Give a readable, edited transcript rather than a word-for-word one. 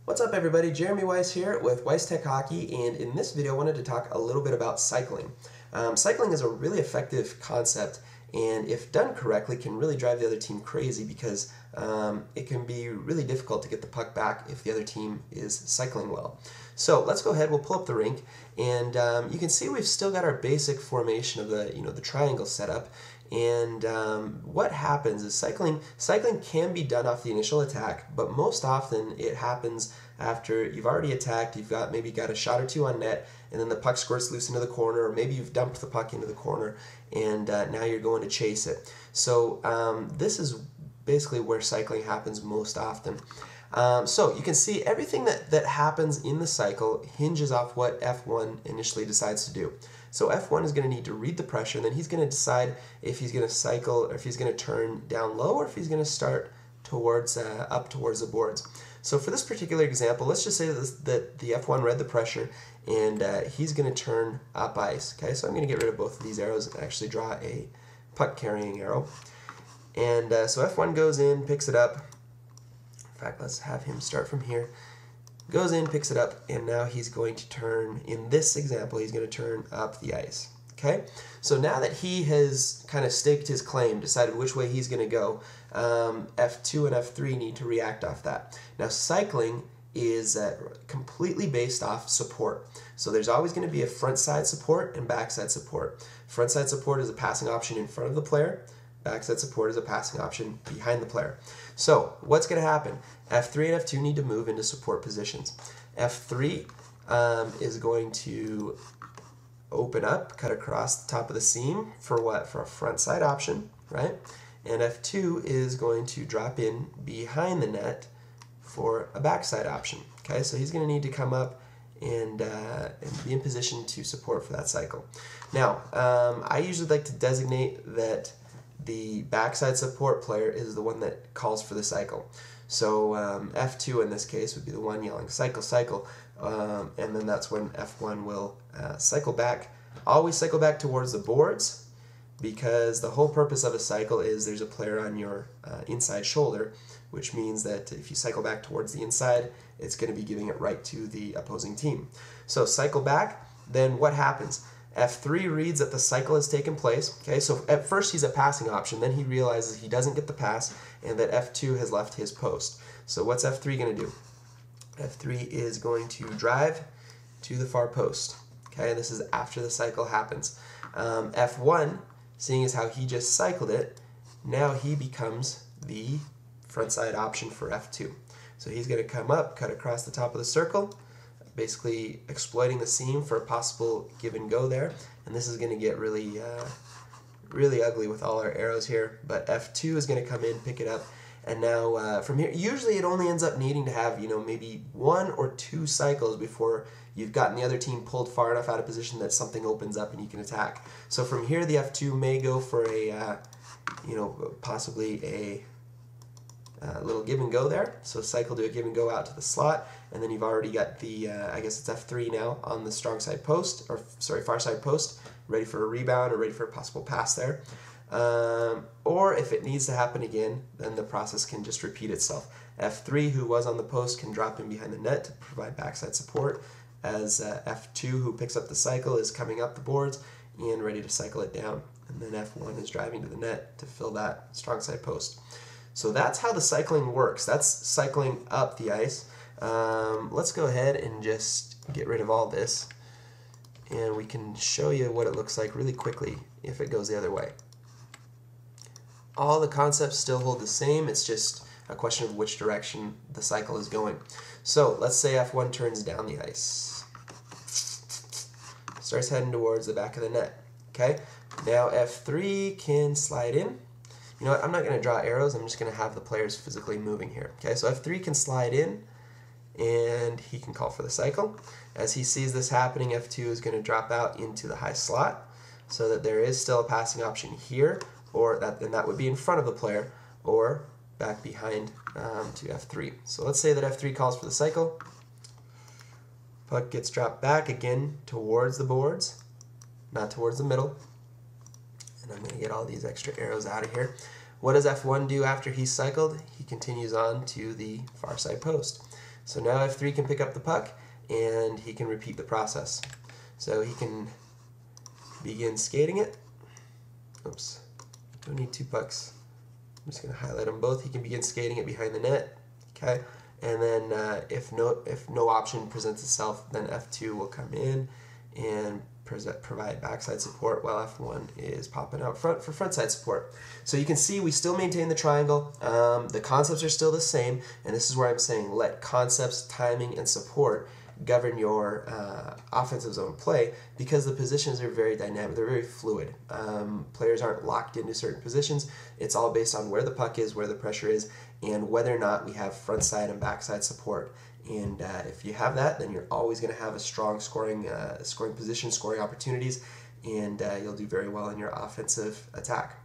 What's up everybody, Jeremy Weiss here with Weiss Tech Hockey, and in this video I wanted to talk a little bit about cycling. Cycling is a really effective concept, and if done correctly can really drive the other team crazy because it can be really difficult to get the puck back if the other team is cycling well. So let's go ahead, we'll pull up the rink, and you can see we've still got our basic formation of the triangle setup. And what happens is cycling can be done off the initial attack, but most often it happens after you've already attacked, maybe got a shot or two on net, and then the puck squirts loose into the corner, or maybe you've dumped the puck into the corner, and now you're going to chase it. So this is basically where cycling happens most often. So you can see everything that happens in the cycle hinges off what F1 initially decides to do. So F1 is going to need to read the pressure, and then he's going to decide if he's going to cycle, or if he's going to turn down low, or if he's going to start towards up towards the boards. So for this particular example, let's just say that the F1 read the pressure, and he's going to turn up ice. Okay, so I'm going to get rid of both of these arrows and actually draw a puck carrying arrow. And so F1 goes in, picks it up. In fact, let's have him start from here. Goes in, picks it up, and now he's going to turn, in this example, he's going to turn up the ice. Okay? So now that he has kind of staked his claim, decided which way he's going to go, F2 and F3 need to react off that. Now cycling is completely based off support. So there's always going to be a front side support and back side support. Front side support is a passing option in front of the player. Backside support is a passing option behind the player. So what's going to happen? F3 and F2 need to move into support positions. F3 is going to open up, cut across the top of the seam for what? For a front side option, right? And F2 is going to drop in behind the net for a backside option. Okay, so he's going to need to come up and be in position to support for that cycle. Now, I usually like to designate that the backside support player is the one that calls for the cycle. So F2 in this case would be the one yelling cycle, cycle, and then that's when F1 will cycle back. Always cycle back towards the boards, because the whole purpose of a cycle is there's a player on your inside shoulder, which means that if you cycle back towards the inside, it's going to be giving it right to the opposing team. So cycle back, then what happens? F3 reads that the cycle has taken place. Okay, so at first he's a passing option, then he realizes he doesn't get the pass and that F2 has left his post. So what's F3 going to do? F3 is going to drive to the far post. Okay, this is after the cycle happens. F1, seeing as how he just cycled it, now he becomes the front side option for F2. So he's going to come up, cut across the top of the circle, basically exploiting the seam for a possible give and go there, and this is going to get really ugly with all our arrows here, but F2 is going to come in, pick it up, and now from here, usually it only ends up needing to have maybe 1 or 2 cycles before you've gotten the other team pulled far enough out of position that something opens up and you can attack. So from here the F2 may go for a possibly a little give and go there. So cycle to a give and go out to the slot, and then you've already got the, I guess it's F3 now on the strong side post, or sorry, far side post, ready for a rebound or ready for a possible pass there. Or if it needs to happen again, then the process can just repeat itself. F3, who was on the post, can drop in behind the net to provide backside support, as F2, who picks up the cycle, is coming up the boards and ready to cycle it down. And then F1 is driving to the net to fill that strong side post. So that's how the cycling works. That's cycling up the ice. Let's go ahead and just get rid of all this, and we can show you what it looks like really quickly if it goes the other way. All the concepts still hold the same, it's just a question of which direction the cycle is going. So let's say F1 turns down the ice, starts heading towards the back of the net. Okay, now F3 can slide in. You know what, I'm not going to draw arrows, I'm just going to have the players physically moving here. Okay, so F3 can slide in, and he can call for the cycle. As he sees this happening, F2 is going to drop out into the high slot, so that there is still a passing option here, and that would be in front of the player, or back behind to F3. So let's say that F3 calls for the cycle. Puck gets dropped back again towards the boards, not towards the middle. And I'm going to get all these extra arrows out of here. What does F1 do after he's cycled? He continues on to the far side post. So now F3 can pick up the puck, and he can repeat the process. So he can begin skating it. Oops, don't need 2 pucks. I'm just going to highlight them both. He can begin skating it behind the net. Okay, and then if no option presents itself, then F2 will come in and provide backside support, while F1 is popping out front for frontside support. So you can see we still maintain the triangle. The concepts are still the same, and this is where I'm saying let concepts, timing, and support govern your offensive zone play, because the positions are very dynamic. They're very fluid. Players aren't locked into certain positions. It's all based on where the puck is, where the pressure is, and whether or not we have front side and backside support. And if you have that, then you're always going to have a strong scoring position, scoring opportunities, and you'll do very well in your offensive attack.